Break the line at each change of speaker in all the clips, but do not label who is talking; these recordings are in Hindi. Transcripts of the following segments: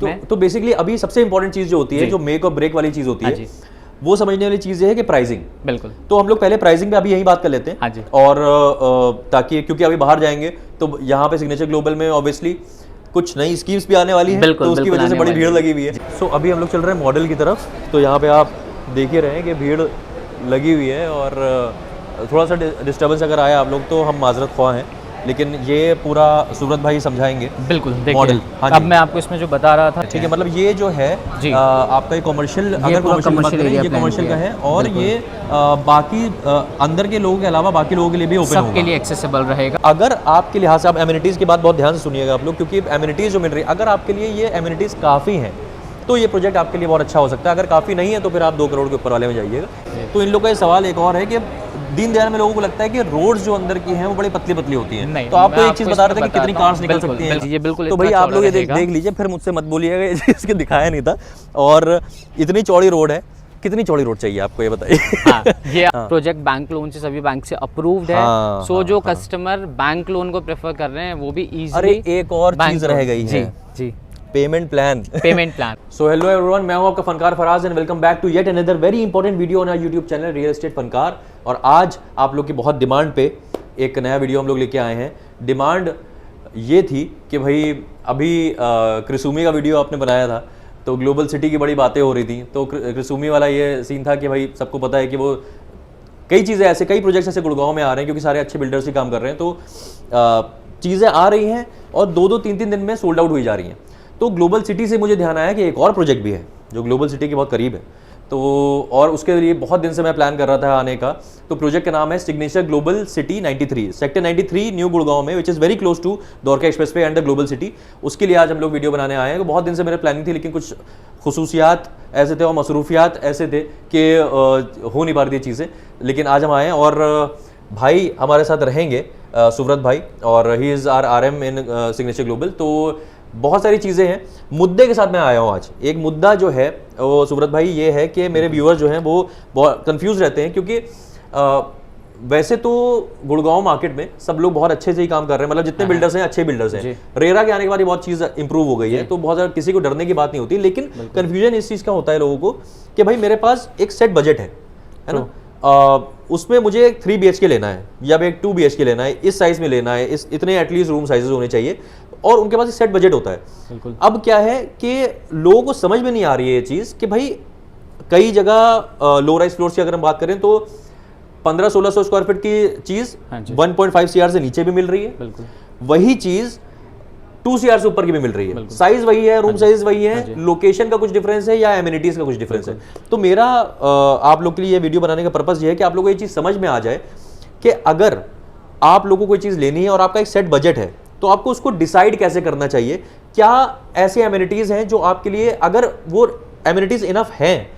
तो बेसिकली अभी सबसे इंपॉर्टेंट चीज जो होती है, जो मेक और ब्रेक वाली चीज होती है, वो समझने वाली चीज है कि प्राइसिंग।
बिल्कुल।
तो हम लोग पहले प्राइसिंग पे अभी यही बात कर लेते हैं।
हाँ जी।
और ताकि क्योंकि अभी बाहर जाएंगे तो यहाँ पे सिग्नेचर ग्लोबल में ऑब्वियसली कुछ नई स्कीम्स भी आने वाली हैं, तो उसकी वजह से बड़ी भीड़ लगी हुई है। सो अभी हम लोग चल रहे हैं मॉडल की तरफ। तो यहाँ पे आप देख ही रहे हैं कि भीड़ लगी हुई है और थोड़ा सा डिस्टर्बेंस अगर आया आप लोग तो हम माजरत ख्वाह हैं, लेकिन ये पूरा सूरत भाई समझाएंगे।
बिल्कुल,
मॉडल।
हाँ, अब मैं आपको इसमें जो बता रहा था,
ठीक है, मतलब ये जो है आपका ये कॉमर्शियल, अगर कॉमर्शियल एरिया ये कॉमर्शियल का है और ये बाकी अंदर के लोगों के अलावा बाकी लोगों के लिए भी ओपन होगा,
सबके लिए एक्सेसिबल रहेगा।
अगर आपके लिहाज से आप एमिनिटीज की बात बहुत ध्यान से सुनिएगा आप लोग, क्योंकि एमिनिटीज जो मिल रही है, अगर आपके लिए ये एमिनिटीज काफ़ी हैं तो ये प्रोजेक्ट आपके लिए बहुत अच्छा हो सकता है। अगर काफ़ी नहीं है तो फिर आप 2 करोड़ के ऊपर वाले में जाइएगा। तो इन लोगों का ये सवाल एक और है कि दीनदयाल में लोगों को लगता है कि रोड्स जो अंदर की हैं वो बड़ी पतली पतली होती हैं। तो आपको एक चीज बता रहे थे कि कितनी कार्स निकल सकती हैं।
ये बिल्कुल।
तो भाई आप लोग ये देख लीजिए, फिर मुझसे मत बोलिएगा इसके दिखाया नहीं था। और इतनी चौड़ी रोड है, कितनी चौड़ी रोड चाहिए आपको ये बताइए।
हाँ, ये प्रोजेक्ट बैंक लोन से सभी बैंक से अप्रूव्ड है। सो जो कस्टमर बैंक लोन को प्रेफर कर रहे हैं वो भी इजीली।
अरे एक और चीज रह गई है
जी,
payment plan.
Payment
so hello everyone, मैं हूं आपका Funkar Faraz and welcome back to yet another very important video on our YouTube channel real estate Funkar. और आज आप लोग की बहुत डिमांड पे एक नया वीडियो हम लोग लेके आए हैं। डिमांड ये थी कि भाई अभी क्रिसूमी का वीडियो आपने बनाया था तो ग्लोबल सिटी की बड़ी बातें हो रही थी। तो क्रिसूमी वाला ये सीन था कि भाई सबको पता है कि वो कई चीज़ें ऐसे, कई प्रोजेक्ट्स ऐसे गुड़गांव में आ रहे हैं क्योंकि सारे अच्छे बिल्डर्स ही काम कर रहे हैं। तो चीज़ें आ रही हैं और 2-2, 3-3 दिन में सोल्ड आउट हुई जा रही हैं। तो ग्लोबल सिटी से मुझे ध्यान आया कि एक और प्रोजेक्ट भी है जो ग्लोबल सिटी के बहुत करीब है। तो और उसके लिए बहुत दिन से मैं प्लान कर रहा था आने का। तो प्रोजेक्ट का नाम है signature global city 93, sector 93 new Gurgaon में, which is very close to Dwarka expressway and the global city. उसके लिए आज हम लोग वीडियो बनाने आए हैं। तो बहुत दिन से मेरे प्लानिंग थी, लेकिन कुछ खुसूसियात ऐसे थे और मसरूफियात ऐसे थे कि हो नहीं पा रही थी चीज़ें। लेकिन आज हम आए हैं और भाई हमारे साथ रहेंगे, सुब्रत भाई, और he is our RM in Signature Global. तो बहुत सारी चीज़ें हैं। मुद्दे के साथ मैं आया हूँ आज। एक मुद्दा जो है वो सुब्रत भाई ये है कि मेरे व्यूअर्स जो हैं वो बहुत कंफ्यूज रहते हैं, क्योंकि वैसे तो गुड़गांव मार्केट में सब लोग बहुत अच्छे से ही काम कर रहे हैं, मतलब जितने बिल्डर्स हैं अच्छे बिल्डर्स हैं। रेरा के आने के बाद ये बहुत चीज़ इंप्रूव हो गई है, तो बहुत ज़्यादा किसी को डरने की बात नहीं होती। लेकिन कन्फ्यूजन इस चीज़ का होता है लोगों को कि भाई मेरे पास एक सेट बजट है ना, उसमें मुझे एक 3 BHK लेना है या एक 2 BHK लेना है, इस साइज में लेना है, इस इतने एटलीस्ट रूम साइजेस होने चाहिए, और उनके पास एक सेट बजट होता है। अब क्या है कि लोगों को समझ में नहीं आ रही है ये चीज़ कि भाई कई जगह लो राइज फ्लोर्स की अगर हम बात करें तो 1500-1600 स्क्वायर फीट की चीज़ 1.5 CR से नीचे भी मिल रही है, वही चीज़ 2 CR से ऊपर की भी मिल रही है। साइज वही है, रूम साइज वही है, लोकेशन का कुछ डिफरेंस है या एमिनिटीज का कुछ डिफरेंस है। तो मेरा आप लोग के लिए ये वीडियो बनाने का पर्पस ये है कि आप लोगों को ये चीज़ समझ में आ जाए कि अगर आप लोगों को कोई चीज़ लेनी है और आपका एक सेट बजट है तो आपको उसको डिसाइड कैसे करना चाहिए। क्या ऐसे एमिनिटीज हैं जो आपके लिए, अगर वो एमिनिटीज इनफ हैं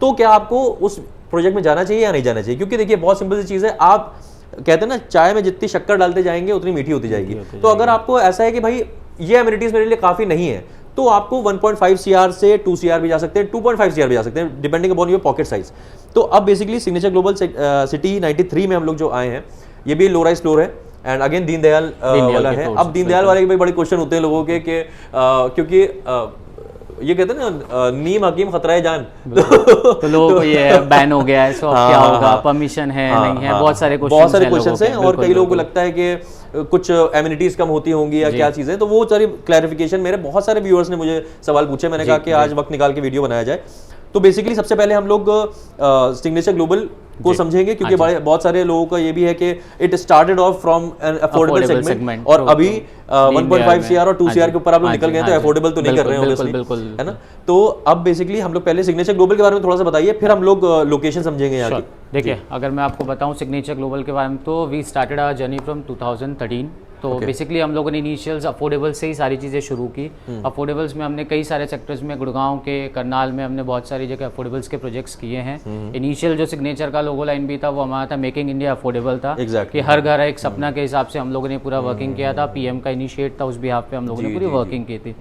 तो क्या आपको उस प्रोजेक्ट में जाना चाहिए या नहीं जाना चाहिए। क्योंकि देखिए बहुत सिंपल सी चीज़ है, आप कहते हैं ना चाय में जितनी शक्कर डालते जाएंगे उतनी मीठी होती जाएगी। तो अगर आपको ऐसा है कि भाई ये एमिनिटीज मेरे लिए काफ़ी नहीं है तो आपको 1.5 CR से 2 CR भी जा सकते हैं, 2.5 CR भी जा सकते हैं, depending upon your pocket size. तो अब बेसिकली सिग्नेचर ग्लोबल सिटी 93 में हम लोग जो आए हैं, ये भी लो राइज फ्लोर है एंड अगेन दीनदयाल वाला है। अब दीनदयाल वाले के भाई बड़े क्वेश्चन होते हैं लोगों के कि क्योंकि ये कहते हैं ना नीम हकीम खतरा है जान।
तो लोगों को ये बैन हो गया है, सो क्या होगा, परमिशन है नहीं है, बहुत सारे क्वेश्चन हैं। और कई लोगों को लगता है कि कुछ एमिनिटीज कम होती होंगी या क्या चीज़ें, तो वो सारी क्लैरिफिकेशन मेरे बहुत सारे व्यूअर्स ने मुझे सवाल पूछे। मैंने कहा कि आज वक्त निकाल के वीडियो बनाया जाए। तो बेसिकली सबसे पहले हम लोग सिग्नेचर ग्लोबल को समझेंगे, क्योंकि बहुत सारे लोगों का ये भी है कि it started off from an affordable segment, और अभी 1.5 CR और 2 CR के ऊपर आप लोग निकल गए तो अफोर्डेबल तो नहीं कर रहे हैं ऑब्वियसली, है ना। तो अब बेसिकली हम लोग पहले सिग्नेचर ग्लोबल के बारे में थोड़ा सा बताइए, फिर हम लोग लोकेशन समझेंगे यहाँ की। देखिए, अगर मैं आपको बताऊँ सिग्नेचर ग्लोबल के बारे में, तो we started our journey from 2013। तो बेसिकली हम लोगों ने इनिशियल्स अफोर्डेबल से ही सारी चीज़ें शुरू की। अफोर्डेबल्स में हमने कई सारे सेक्टर्स में, गुड़गांव के, करनाल में हमने बहुत सारी जगह अफोर्डेबल्स के प्रोजेक्ट्स किए हैं। इनिशियल जो सिग्नेचर का लोगो लाइन भी था वो हमारा था मेकिंग इंडिया अफोर्डेबल था, कि हर घर एक सपना के हिसाब से हम लोगों ने पूरा वर्किंग किया था। PM का इनिशिएट था, उस बिहाफ पे हम लोगों ने पूरी वर्किंग की थी।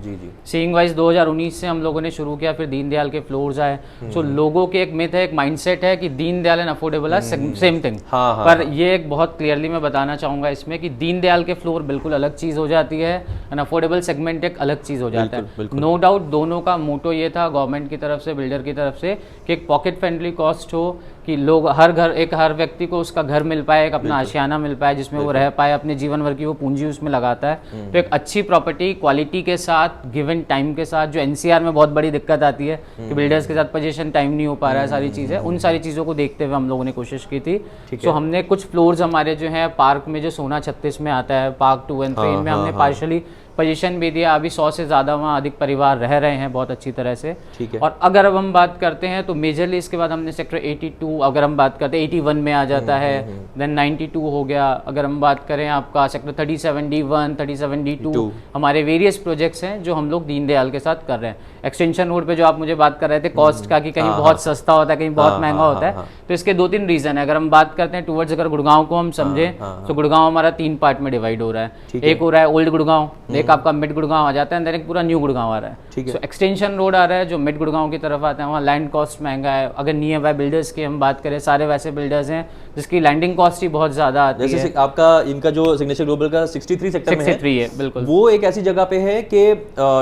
सीइंग वाइज 2019 से हम लोगों ने शुरू किया, फिर दीनदयाल के फ्लोर्स आए। सो लोगों के एक मिथ है, एक माइंडसेट है कि Deendayal and affordable are same thing, पर ये एक बहुत क्लियरली मैं बताना चाहूँगा इसमें कि दीनदयाल के फ्लोर फ्लोर बिल्कुल अलग चीज़ हो जाती है, एंड अफोर्डेबल सेगमेंट एक अलग चीज़ हो जाता है। नो डाउट दोनों का मोटो ये था गवर्नमेंट की तरफ से, बिल्डर की तरफ से, कि एक पॉकेट फ्रेंडली कॉस्ट हो, कि लोग हर व्यक्ति को उसका घर मिल पाए, एक अपना आशियाना मिल पाए जिसमें वो रह पाए, अपने जीवन भर की वो पूंजी उसमें लगाता है। तो एक अच्छी प्रॉपर्टी क्वालिटी के साथ, गिवन टाइम के साथ, जो एनसीआर में बहुत बड़ी दिक्कत आती है कि बिल्डर्स के साथ पोजीशन टाइम नहीं हो पा रहा है, सारी चीज़ें, उन सारी चीज़ों को देखते हुए हम लोगों ने कोशिश की थी। तो हमने कुछ फ्लोर्स हमारे जो है पार्क में, जो सोना 36 में आता है, पार्क 2 and 3 में हमने पार्शली पोजीशन भी दिया। अभी 100 से ज़्यादा वहाँ अधिक परिवार रह रहे हैं बहुत अच्छी तरह से। और अगर अब हम बात करते हैं तो मेजरली इसके बाद हमने सेक्टर 82, अगर हम बात करते हैं 81 में आ जाता है, देन 92 हो गया। अगर हम बात करें आपका सेक्टर 37D1, 37D2, हमारे वेरियस प्रोजेक्ट्स हैं जो हम लोग दीनदयाल के साथ कर रहे हैं। एक्सटेंशन रोड पे जो आप मुझे बात कर रहे थे कॉस्ट का, कि कहीं बहुत सस्ता होता है, कहीं बहुत महंगा होता है, तो इसके 2-3 रीजन है। अगर हम बात करते हैं टूवर्ड्स, अगर गुड़गांव को हम समझे तो गुड़गांव हमारा 3 पार्ट में डिवाइड हो रहा है। एक हो रहा है ओल्ड गुड़गांव, एक आपका मिड गुड़गांव आ जाता है, देन एक पूरा न्यू गुड़गांव आ रहा है। सो एक्सटेंशन रोड आ रहा है जो मिड गुड़गांव की तरफ आता है, वहाँ लैंड कॉस्ट महंगा है। अगर नियर बाय बिल्डर्स की हम बात करें, सारे वैसे बिल्डर्स हैं जिसकी लैंडिंग कॉस्ट ही बहुत ज्यादा आती है।
जैसे आपका इनका जो सिग्नेचर ग्लोबल का 63 सेक्टर में
है, बिल्कुल
वो एक ऐसी जगह पे है कि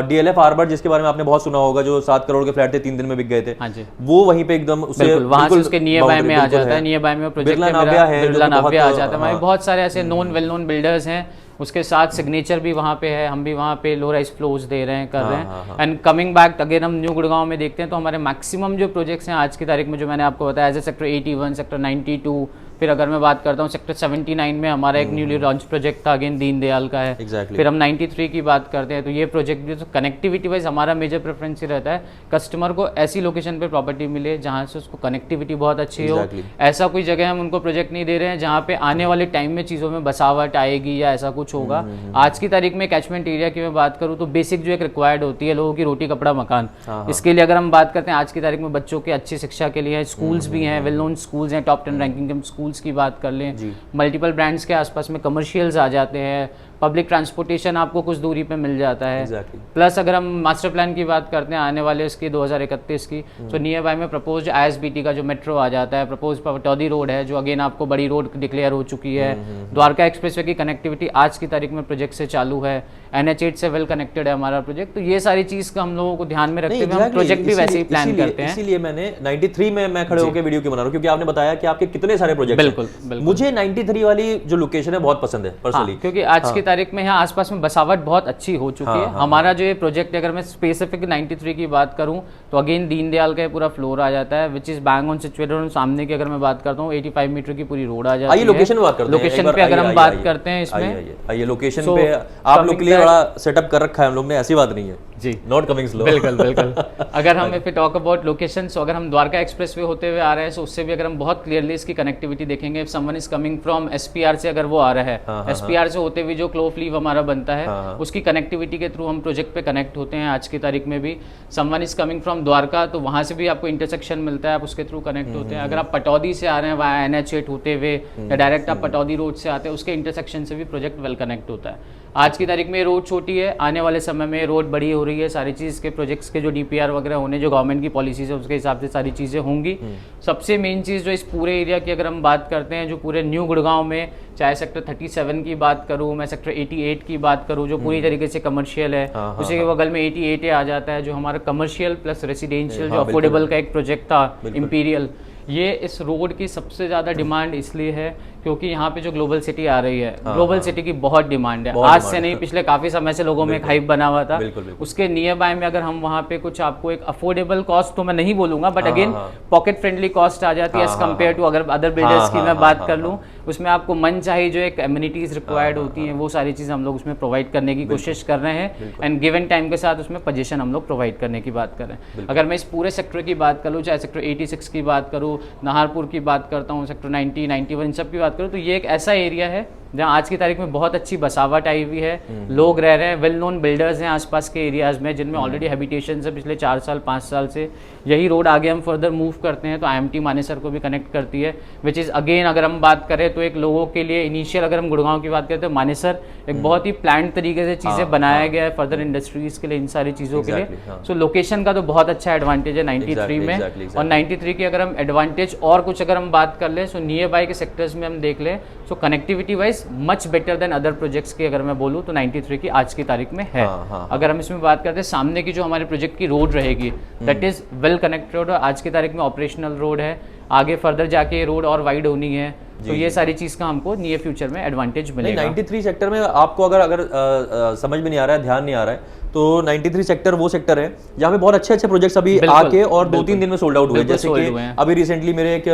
डीएलएफ हार्बर, जिसके बारे में आपने बहुत सुना होगा, जो 7 करोड़ के फ्लैट थे 3 दिन में बिक गए थे, वो वहीं पे एकदम
वहां से उसके नियर बाय में आ जाता है। नियर बाय में प्रोजेक्ट बिरला नाव्या आ जाता है। हमारे बहुत सारे ऐसे नोन वेल नोन बिल्डर्स हैं, उसके साथ सिग्नेचर भी वहाँ पे है, हम भी वहाँ पे लो राइज फ्लोर्स दे रहे हैं, कर रहे हैं। एंड कमिंग बैक अगेन हम न्यू गुड़गांव में देखते हैं तो हमारे मैक्सिमम जो प्रोजेक्ट्स हैं आज की तारीख में, जो मैंने आपको बताया, एज ए सेक्टर 81, सेक्टर 92, फिर अगर मैं बात करता हूँ सेक्टर 79 में हमारा एक न्यूली लॉन्च प्रोजेक्ट था, अगेन दीनदयाल का है। फिर हम 93 की बात करते हैं तो ये प्रोजेक्ट भी, तो कनेक्टिविटी वाइज हमारा मेजर प्रेफरेंस ही रहता है कस्टमर को ऐसी लोकेशन पे प्रॉपर्टी मिले जहाँ से उसको कनेक्टिविटी बहुत अच्छी हो। ऐसा कोई जगह हम उनको प्रोजेक्ट नहीं दे रहे हैं जहाँ पे आने वाले टाइम में चीज़ों में बसावट आएगी या ऐसा कुछ होगा। आज की तारीख में कैचमेंट एरिया की मैं बात करूँ तो बेसिक जो एक रिक्वायर्ड होती है लोगों की, रोटी कपड़ा मकान, इसके लिए अगर हम बात करते हैं आज की तारीख में बच्चों की अच्छी शिक्षा के लिए स्कूल्स भी हैं, वेल नोन स्कूल्स हैं, टॉप 10 रैंकिंग के स्कूल्स की बात कर लें, मल्टीपल ब्रांड्स के आसपास में कमर्शियल्स आ जाते हैं, पब्लिक ट्रांसपोर्टेशन आपको कुछ दूरी पे मिल जाता है। प्लस अगर हम मास्टर प्लान की बात करते हैं आने वाले इसकी 2031 की, तो नियर बाय में प्रपोज्ड ISBT का जो मेट्रो आ जाता है, प्रपोज पटौदी रोड है जो अगेन आपको बड़ी रोड डिक्लेयर हो चुकी है, द्वारका एक्सप्रेसवे की कनेक्टिविटी आज की तारीख में प्रोजेक्ट से चालू है, NH8 से वेल कनेक्टेड है हमारा प्रोजेक्ट। तो ये सारी चीज का हम लोगों को ध्यान में रखते हुए हम प्रोजेक्ट भी वैसे ही प्लान करते हैं।
इसीलिए मैंने 93 में मैं खड़े होकर वीडियो क्यों बना रहा हूँ, क्योंकि आपने बताया कि आपके कितने सारे प्रोजेक्ट।
बिल्कुल
मुझे 93 वाली जो लोकेशन है बहुत पसंद है पर्सनली,
क्योंकि आज की तारीख में यहाँ आसपास में बसावट बहुत अच्छी हो चुकी है। हमारा जो ये प्रोजेक्ट है, अगर मैं स्पेसिफिक 93 की बात करूं तो अगेन दीनदयाल का पूरा फ्लोर आ जाता है, which is bang on situated. सामने की अगर मैं बात करता हूँ 85 मीटर की पूरी रोड आ जाती है।
लोकेशन बात करते हैं,
लोकेशन पे अगर हम बात करते हैं इसमें,
आइए लोकेशन पे आप लोग के लिए बड़ा सेटअप कर रखा है हम लोग ने, ऐसी बात नहीं है
जी,
नॉट कमिंग स्लो।
बिल्कुल बिल्कुल। अगर हम इफ टॉक अबाउट लोकेशन, सो अगर हम द्वारका एक्सप्रेसवे होते हुए आ रहे हैं तो उससे भी अगर हम बहुत क्लियरली इसकी कनेक्टिविटी देखेंगे, if someone is coming from SPR से अगर वो आ रहा है, SPR से होते हुए जो क्लोफ लीव हमारा बनता है, उसकी कनेक्टिविटी के थ्रू हम प्रोजेक्ट पे कनेक्ट होते हैं। आज की तारीख में भी someone is coming from Dwarka तो वहाँ से भी आपको इंटरसेक्शन मिलता है, आप उसके थ्रू कनेक्ट होते हैं। अगर आप पटौदी से आ रहे हैं वाया NH8 होते हुए या डायरेक्ट आप पटौदी रोड से आते हैं, उसके इंटरसेक्शन से भी प्रोजेक्ट वेल कनेक्ट होता है। आज की तारीख में ये रोड छोटी है, आने वाले समय में रोड बड़ी हो रही है, सारी चीज़ के प्रोजेक्ट्स के जो DPR वगैरह होने, जो गवर्नमेंट की पॉलिसीज है उसके हिसाब से सारी चीज़ें होंगी। सबसे मेन चीज़ जो इस पूरे एरिया की अगर हम बात करते हैं, जो पूरे न्यू गुड़गांव में, चाहे सेक्टर 37 की बात करूँ, मैं सेक्टर 88 की बात करूँ जो पूरी तरीके से कमर्शियल है, उसी के बगल में 88 आ जाता है जो हमारा कमर्शियल प्लस रेसिडेंशियल जो अफोर्डेबल का एक प्रोजेक्ट था इंपीरियल। ये इस रोड की सबसे ज़्यादा डिमांड इसलिए है क्योंकि यहाँ पे जो ग्लोबल सिटी आ रही है, ग्लोबल सिटी की बहुत डिमांड है, आज से नहीं पिछले काफी समय से लोगों में एक हाइप बना हुआ था। उसके नियर बाय में अगर हम वहाँ पे कुछ आपको एक अफोर्डेबल कॉस्ट तो मैं नहीं बोलूंगा, but again pocket friendly cost आ जाती है एज कम्पेयर टू अगर अदर बिल्डर्स की मैं बात कर लूँ, उसमें आपको मन चाहिए जो एक एमिनिटीज रिक्वायर्ड होती हैं वो सारी चीज़ हम लोग उसमें प्रोवाइड करने की कोशिश कर रहे हैं, एंड गिवन टाइम के साथ उसमें पोजीशन हम लोग प्रोवाइड करने की बात कर रहे हैं। अगर मैं इस पूरे सेक्टर की बात करूँ, चाहे सेक्टर 86 की बात करूँ, नाहरपुर की बात करता हूँ, सेक्टर 90, 91 इन सब की बात करूँ, तो ये एक ऐसा एरिया है जहाँ आज की तारीख में बहुत अच्छी बसावट आई हुई है, लोग रह रहे हैं, वेल नोन बिल्डर्स हैं आसपास के एरियाज में जिनमें ऑलरेडी हैबिटेशन से पिछले 4 साल 5 साल से। यही रोड आगे हम फर्दर मूव करते हैं तो IMT मानेसर को भी कनेक्ट करती है, विच इज़ अगेन अगर हम बात करें तो एक लोगों के लिए इनिशियल, अगर हम गुड़गांव की बात करें तो मानेसर एक बहुत ही प्लान तरीके से चीज़ें बनाया गया है फर्दर इंडस्ट्रीज के लिए, इन सारी चीज़ों के लिए। सो लोकेशन का तो बहुत अच्छा एडवांटेज है 93 में, और 93 की अगर हम एडवांटेज और कुछ अगर हम बात कर लें, सो नियर बाय के सेक्टर्स में हम देख लें, so so connectivity wise much better than other projects की अगर मैं बोलूँ तो 93 की आज की तारीख में है। अगर हम इसमें बात करते हैं सामने की जो हमारे प्रोजेक्ट की रोड रहेगी दैट इज वेल कनेक्टेड, आज की तारीख में ऑपरेशनल रोड है, आगे फर्दर जाके ये रोड और वाइड होनी है, तो ये सारी चीज का हमको नियर फ्यूचर में एडवांटेज मिलेगा।
93 सेक्टर में आपको अगर समझ में नहीं आ रहा है, ध्यान नहीं आ रहा है, तो 93 सेक्टर वो सेक्टर है जहाँ पे बहुत अच्छे प्रोजेक्ट्स अभी आके और 2-3 दिन में सोल्ड आउट हुए। जैसे कि अभी रिसेंटली मेरे एक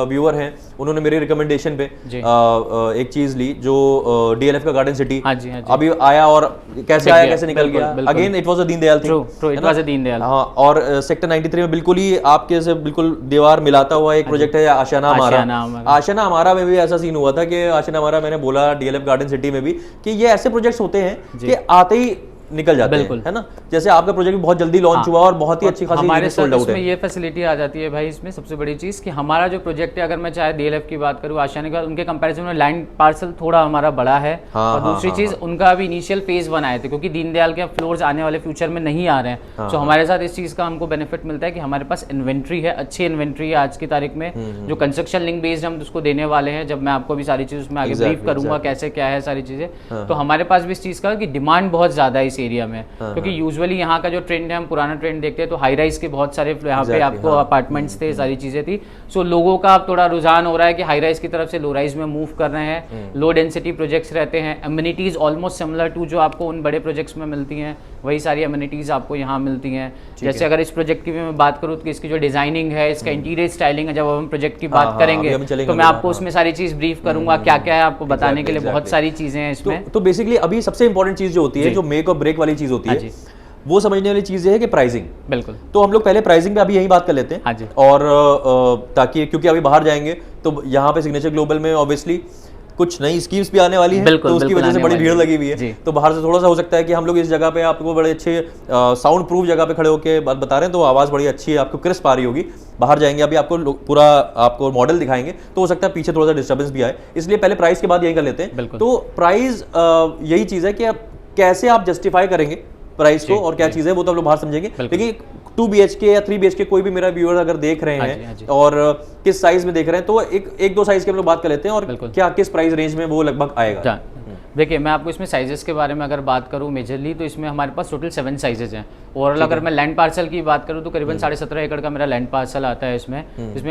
व्यूअर हैं, उन्होंने मेरे रिकमेंडेशन पे एक चीज ली जो DLF का गार्डन सिटी अभी आया, और कैसे आया कैसे निकल गया, again it was a Deendayal thing. हाँ, और सेक्टर 93 में बिल्कुल ही आपके से बिल्कुल दीवार मिलाता हुआ एक प्रोजेक्ट है आशियाना हमारा। आशियाना हमारा में भी ऐसा सीन हुआ था कि आशियाना हमारा, मैंने बोला DLF गार्डन सिटी में भी कि ये ऐसे प्रोजेक्ट्स होते हैं कि आते ही निकल जाते हैं, है ना। जैसे आपका प्रोजेक्ट भी बहुत जल्दी लॉन्च हुआ और बहुत ही अच्छी खासी
हमारे साथ इसमें ये फैसिलिटी आ जाती है भाई, इसमें सबसे बड़ी चीज कि हमारा जो प्रोजेक्ट है, अगर मैं चाहे DLF की बात करूँ, आशियाना की बात, उनके कंपैरिजन में लैंड पार्सल थोड़ा हमारा बड़ा है। और दूसरी चीज उनका अभी इनिशियल फेज 1 आए थे, क्योंकि दीनदयाल के फ्लोर्स आने वाले फ्यूचर में नहीं आ रहे हैं। तो हमारे साथ इस चीज का हमको बेनिफिट मिलता है कि हमारे पास इन्वेंट्री है, अच्छी इन्वेंट्री है आज की तारीख में, जो कंस्ट्रक्शन लिंक बेस्ड हम उसको देने वाले हैं। जब मैं आपको भी सारी चीज उसमें आगे ब्रीफ करूंगा कैसे क्या है सारी चीजें, तो हमारे पास भी इस चीज का कि डिमांड बहुत ज्यादा है इस एरिया में, क्योंकि यूजुअली यहाँ का जो ट्रेंड है, हम पुराना ट्रेंड देखते हैं तो हाई राइज के बहुत सारे यहाँ पे आपको अपार्टमेंट्स थे, सारी चीजें थी। सो लोगों का अब थोड़ा रुझान हो रहा है कि हाई राइज की तरफ से लो राइज में मूव कर रहे हैं, लो डेंसिटी प्रोजेक्ट्स रहते हैं, एमिनिटीज ऑलमोस्ट सिमिलर टू जो आपको उन बड़े प्रोजेक्ट्स में मिलती हैं, वही सारी एमिनिटीज आपको यहाँ मिलती हैं। जैसे अगर इस प्रोजेक्ट की भी मैं बात करूँ तो इसकी जो डिजाइनिंग है, इसका इंटीरियर स्टाइलिंग है, जब हम प्रोजेक्ट की बात करेंगे तो मैं आपको उसमें सारी चीज ब्रीफ करूंगा, क्या क्या है आपको बताने के लिए बहुत सारी चीजें हैं इसमें।
तो बेसिकली अभी सबसे इंपॉर्टेंट चीज जो होती है, जो मेक और ब्रेक वाली चीज होती है, वो समझने वाली चीज है कि प्राइसिंग।
बिल्कुल,
तो हम लोग पहले प्राइसिंग पे अभी यही बात कर लेते हैं।
हाँ जी।
और ताकि क्योंकि अभी बाहर जाएंगे तो यहाँ पे सिग्नेचर ग्लोबल में ऑब्वियसली कुछ नई स्कीम्स भी आने वाली हैं, तो उसकी वजह से बड़ी भीड़ लगी हुई है। तो बाहर से थोड़ा सा हो सकता है कि हम लोग इस जगह पे आपको बड़े अच्छे साउंड प्रूफ जगह पे खड़े होकर बात बता रहे हैं, तो आवाज़ बड़ी अच्छी है, आपको क्रिस्प आ रही होगी। बाहर जाएंगे अभी आपको पूरा आपको मॉडल दिखाएंगे, तो हो सकता है पीछे थोड़ा सा डिस्टर्बेंस भी आए, इसलिए पहले प्राइस के बाद यही कर लेते हैं। तो प्राइस यही चीज़ है कि कैसे आप जस्टिफाई करेंगे प्राइस को, और क्या चीज़ है वो तो हम लोग बाहर समझेंगे। लेकिन 2 BHK या 3 BHK कोई भी मेरा व्यूअर अगर देख रहे हैं और किस साइज में देख रहे हैं, तो एक दो साइज के हम लोग बात कर लेते हैं, और क्या किस प्राइस रेंज में वो लगभग आएगा।
देखिए, मैं आपको इसमें साइजेस के बारे में अगर बात करूं मेजरली, तो इसमें हमारे पास टोटल 7 साइजेस हैं। ओवरऑल अगर मैं लैंड पार्सल की बात करूं तो करीबन 17.5 एकड़ का मेरा लैंड पार्सल आता है इसमें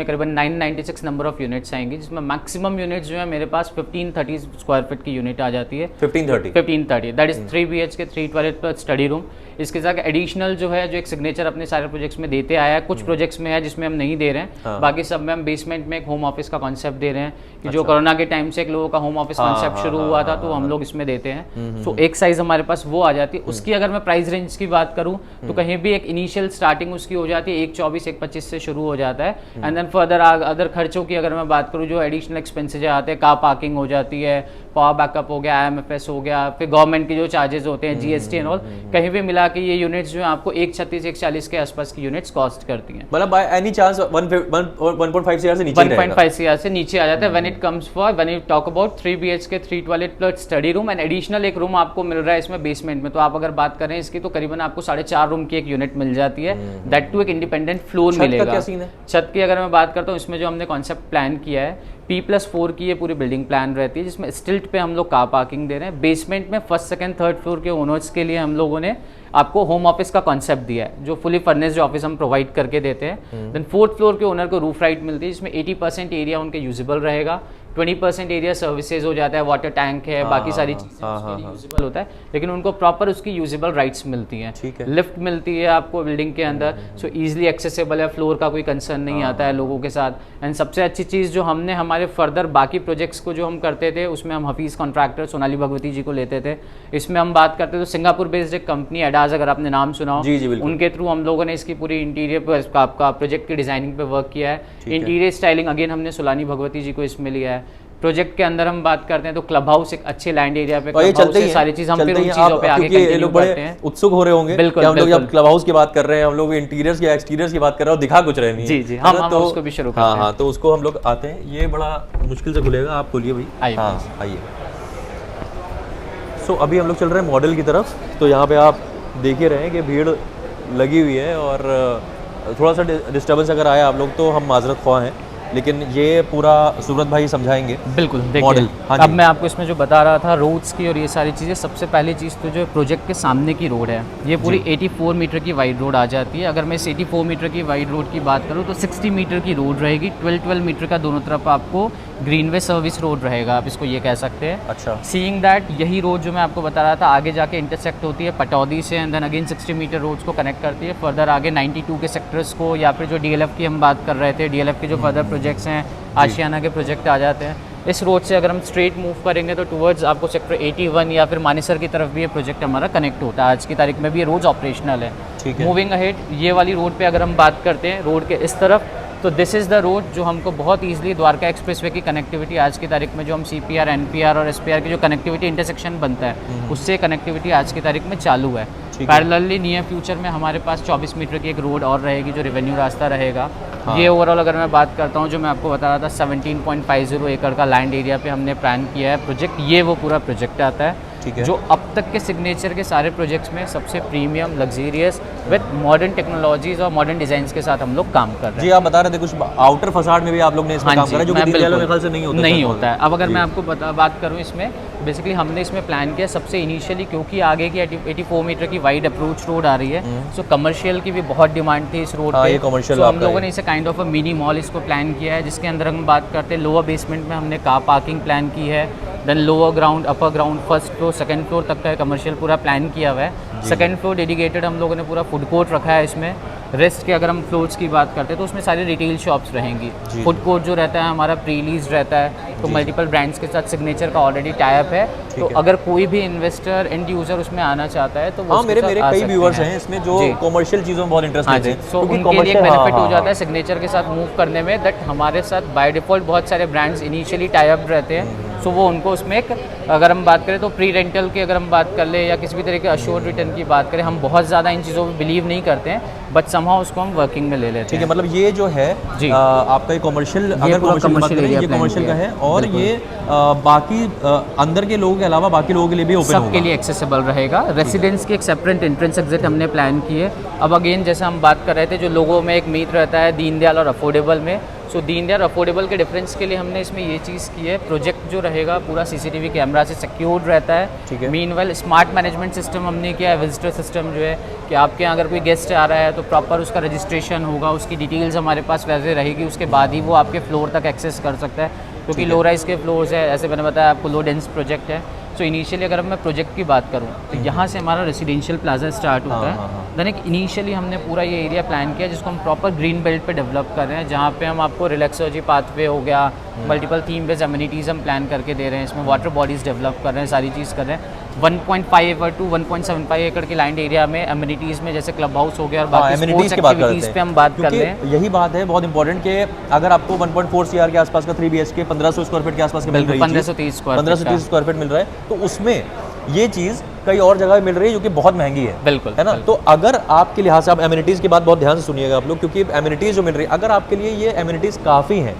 करीबन 996 नंबर ऑफ यूनिट्स आएंगी, जिसमें मैक्सिमम यूनिट्स जो है मेरे पास 1530 स्क्वायर फीट की यूनिट आ जाती है। 1530 that is 3 BHK 3 toilet plus study room. इसके साथ एडिशनल जो है, जो एक सिग्नेचर अपने सारे प्रोजेक्ट्स में देते आया है, कुछ प्रोजेक्ट्स में है जिसमें हम नहीं दे रहे हैं, बाकी सब में हम बेसमेंट में एक होम ऑफिस का कॉन्सेप्ट दे रहे हैं, कि जो कोरोना के टाइम से एक लोगों का होम ऑफिस कॉन्सेप्ट शुरू हुआ था, तो हम लोग इसमें देते हैं। सो एक साइज हमारे पास वो आ जाती है। उसकी अगर मैं प्राइस रेंज की बात करूं तो कहीं भी एक इनिशियल स्टार्टिंग उसकी हो जाती है 124 125 से शुरू हो जाता है, एंड देन फर्दर अदर खर्चों की अगर मैं बात करूं, जो एडिशनल एक्सपेंसेज आते हैं, कार पार्किंग हो जाती है, पावर बैकअप हो गया, IMFS हो गया, फिर गवर्नमेंट के जो चार्जेस होते हैं, GST एंड ऑल, कहीं भी मिला के ये यूनिट्स जो है आपको 136 140 के आसपास की यूनिट्स कॉस्ट करती हैं।
मतलब बाय एनी चांस 1.5 CR से नीचे
1.5 CR से नीचे आ जाता है when you talk about 3 BHK 3 toilet plus study room, and additional एक रूम आपको मिल रहा है इसमें बेसमेंट में। तो आप अगर बात करें इसकी, तो करीबन आपको 4.5 रूम की एक यूनिट मिल जाती है, दैट टू एक इंडिपेंडेंट फ्लोर मिलेगा। छत की अगर मैं बात करता हूँ, इसमें जो हमने कॉन्सेप्ट प्लान किया है, P+4 की ये पूरी बिल्डिंग प्लान रहती है, जिसमें स्टिल्ट पे हम लोग कार पार्किंग दे रहे हैं। बेसमेंट में फर्स्ट सेकंड थर्ड फ्लोर के ओनर्स के लिए हम लोगों ने आपको होम ऑफिस का कॉन्सेप्ट दिया है, जो फुली फर्निश्ड ऑफिस हम प्रोवाइड करके देते हैं। देन 4th फ्लोर के ओनर को रूफ राइट मिलती है, जिसमें 80% एरिया उनके यूजेबल रहेगा, 20% एरिया सर्विसेज हो जाता है, वाटर टैंक है, बाकी सारी चीजें यूजेबल होता है, लेकिन उनको प्रॉपर उसकी यूजेबल राइट्स मिलती हैं। लिफ्ट मिलती है आपको बिल्डिंग के अंदर, सो इजीली एक्सेसिबल है, फ्लोर का कोई कंसर्न नहीं आता है लोगों के साथ। एंड सबसे अच्छी चीज़ जो हमने हमारे फर्दर बाकी प्रोजेक्ट्स को जो हम करते थे, उसमें हम हफीज़ कॉन्ट्रैक्टर सोनाली भगवती जी को लेते थे। इसमें हम बात करते तो सिंगापुर बेस्ड एक कंपनी एडाज, अगर आपने नाम सुना हो, उनके थ्रू हम लोगों ने इसकी पूरी इंटीरियर आपका प्रोजेक्ट की डिजाइनिंग पे वर्क किया है। इंटीरियर स्टाइलिंग अगेन हमने सोनाली भगवती जी को इसमें लिया है। प्रोजेक्ट के अंदर हम बात करते हैं तो क्लब हाउस एक अच्छे लैंड एरिया पे,
ये चलते हैं
सारी चीज हम फिर उन चीजों पे आगे कंटिन्यू करते हैं।
उत्सुक हो रहे होंगे कि हम लोग जब क्लब हाउस की बात कर रहे हैं, हम लोग इंटीरियर्स या एक्सटीरियर्स की बात कर रहे हैं, दिखा कुछ रहे नहीं।
जी हम उसको भी शुरू करते हैं।
हाँ, तो उसको हम लोग आते हैं। ये बड़ा मुश्किल से खुलेगा, आप खोलिए भाई। हाँ, आइए। सो अभी हम लोग चल रहे हैं मॉडल की तरफ। तो यहाँ पे आप देख ही रहे हैं कि भीड़ लगी हुई है, और थोड़ा सा डिस्टर्बेंस अगर आया आप लोग तो हम माजरत ख्वाह हैं। लेकिन ये पूरा सूरत भाई समझाएंगे।
बिल्कुल, देखिए
मॉडल। हाँ
अब
जी।
मैं आपको इसमें जो बता रहा था रोड्स की और ये सारी चीज़ें, सबसे पहली चीज़ तो जो प्रोजेक्ट के सामने की रोड है ये पूरी 84 मीटर की वाइड रोड आ जाती है। अगर मैं इस 84 मीटर की वाइड रोड की बात करूँ तो 60 मीटर की रोड रहेगी, 12 मीटर का दोनों तरफ आपको ग्रीनवे सर्विस रोड रहेगा, आप इसको ये कह सकते हैं।
अच्छा।
सीइंग दैट यही रोड जो मैं आपको बता रहा था आगे जाके इंटरसेक्ट होती है पटौदी से, and then again 60 metre roads को कनेक्ट करती है फर्दर आगे 92 के सेक्टर्स को, या फिर जो डीएलएफ की हम बात कर रहे थे, डीएलएफ के जो फर्दर प्रोजेक्ट्स हैं, आशियाना के प्रोजेक्ट आ जाते हैं। इस रोड से अगर हम स्ट्रेट मूव करेंगे तो टुवर्ड्स आपको सेक्टर 81 या फिर मानेसर की तरफ भी ये प्रोजेक्ट हमारा कनेक्ट होता है। आज की तारीख में भी ये रोड्स ऑपरेशनल है।
ठीक है।
मूविंग अहेड, ये वाली रोड पे अगर हम बात करते हैं रोड के इस तरफ, तो दिस इज़ द रोड जो हमको बहुत ईजिली द्वारका एक्सप्रेसवे की कनेक्टिविटी आज की तारीख में जो हम सीपीआर, एनपीआर और एसपीआर की जो कनेक्टिविटी इंटरसेक्शन बनता है उससे कनेक्टिविटी आज की तारीख में चालू है। पैरेलली नियर फ्यूचर में हमारे पास 24 मीटर की एक रोड और रहेगी जो रेवेन्यू रास्ता रहेगा। ये ओवरऑल अगर मैं बात करता हूँ जो मैं आपको बता रहा था 17.50 एकड़ का लैंड एरिया पे हमने प्लान किया है प्रोजेक्ट, ये वो पूरा प्रोजेक्ट आता है।
ठीक है।
जो अब तक के सिग्नेचर के सारे प्रोजेक्ट्स में सबसे premium, luxurious with modern technologies और मॉडर्न डिजाइंस के साथ हम लोग काम कर रहे हैं।
जी, आप बता रहे थे कुछ आउटर फसाड में भी आप लोग ने इसमें काम करा है, जो कि दीनदयाल मेरे ख्याल से नहीं होता
है। अब अगर मैं आपको बात करूँ इसमें बेसिकली हमने इसमें प्लान किया सबसे इनिशियली, क्योंकि आगे की 84 मीटर की वाइड अप्रोच रोड आ रही है, सो कमर्शियल की भी बहुत डिमांड थी इस रोड पे।
ये कमर्शियल
हम लोगों ने इसे kind of a mini mall इसको प्लान किया है, जिसके अंदर हम बात करते हैं लोअर बेसमेंट में हमने कार पार्किंग प्लान की है, then lower ground, upper ground, first floor, second floor तक का कमर्शियल पूरा प्लान किया हुआ है। सेकंड फ्लोर डेडिकेटेड हम लोगों ने पूरा फूड कोर्ट रखा है इसमें। रेस्ट के अगर हम फ्लोर्स की बात करते हैं तो उसमें सारी रिटेल शॉप्स रहेंगी। फूड कोर्ट जो रहता है हमारा प्रीलीज रहता है, तो मल्टीपल ब्रांड्स के साथ सिग्नेचर का ऑलरेडी टाई अप है, तो अगर कोई भी इन्वेस्टर, एंड यूजर उसमें आना चाहता है तो वो
मेरे कई व्यूअर्स हैं इसमें जो कमर्शियल चीज़ों में बहुत इंटरेस्टेड हैं,
सो उनके लिए बेनिफिट हो जाता है सिग्नेचर के साथ मूव करने में, दैट हमारे साथ बाय डिफॉल्ट बहुत सारे ब्रांड्स इनिशियली टाई अप रहते हैं, सो वो उनको उसमें एक, अगर हम बात करें तो प्री रेंटल की अगर हम बात कर ले या किसी भी तरह के अश्योर्ड रिटर्न की बात करें, हम बहुत ज़्यादा इन चीज़ों में बिलीव नहीं करते हैं, बट समहाउ उसको हम वर्किंग में ले लेते हैं।
ठीक है, मतलब ये जो है आपका कमर्शियल, अगर कमर्शियल एरिया कमर्शियल का है, और ये बाकी अंदर के लोगों के अलावा बाकी लोगों के लिए भी ओपन होगा,
सबके लिए एक्सेसिबल रहेगा। रेसिडेंट्स की एक सेपरेट एंट्रेंस एग्जिट हमने प्लान की है। अब अगेन जैसे हम बात कर रहे थे, जो लोगों में एक मीट रहता है दीनदयाल और अफोर्डेबल में, सो दीनदयाल अफोर्डेबल के डिफरेंस के लिए हमने इसमें ये चीज़ की है, प्रोजेक्ट जो रहेगा पूरा सीसीटीवी कैमरा से सिक्योर्ड रहता है। मीनवेल स्मार्ट मैनेजमेंट सिस्टम हमने किया है, विजिटर सिस्टम जो है कि आपके यहाँ अगर कोई गेस्ट आ रहा है तो प्रॉपर उसका रजिस्ट्रेशन होगा, उसकी डिटेल्स हमारे पास वैसे रहेगी, उसके बाद ही वो आपके फ्लोर तक एक्सेस कर सकता है, क्योंकि लो राइज के फ्लोर्स है, ऐसे मैंने बताया आपको लो डेंस प्रोजेक्ट है। सो इनिशियली अगर मैं प्रोजेक्ट की बात करूँ तो यहाँ से हमारा रेसिडेंशियल प्लाजा स्टार्ट होता है। देन एक इनिशियली हमने पूरा ये एरिया प्लान किया जिसको हम प्रॉपर ग्रीन बेल्ट पे डेवलप कर रहे हैं, जहाँ पे हम आपको रिलैक्सोलॉजी पाथवे हो गया, मल्टीपल थीम बेस्ड एमिनिटीज़ हम प्लान करके दे रहे हैं, इसमें वाटर बॉडीज़ डेवलप कर रहे हैं, सारी चीज़ कर रहे हैं। 1.5 एकड़ टू 1.75 एकड़ के लैंड एरिया में एमिनिटीज़ में जैसे क्लब हाउस हो गया और बाकी स्पोर्ट्स एक्टिविटीज़ पे हम बात कर रहे हैं।
यही बात है बहुत इंपॉर्टेंट कि अगर आपको 1.4 CR के आसपास का 3 BHK 1500 स्क्वायर फीट के आसपास का मिल रही है,
1530
स्क्वायर फीट मिल रहा है, तो उसमें ये चीज़ कई और जगह मिल रही है जो कि बहुत महंगी है।
बिल्कुल,
है ना। तो अगर आपके लिहाज से, आप एमिनिटीज़ की बात बहुत ध्यान से सुनिएगा आप लोग, क्योंकि एमिनिटीज़ जो मिल रही है, अगर आपके लिए ये एमिनिटीज़ काफ़ी हैं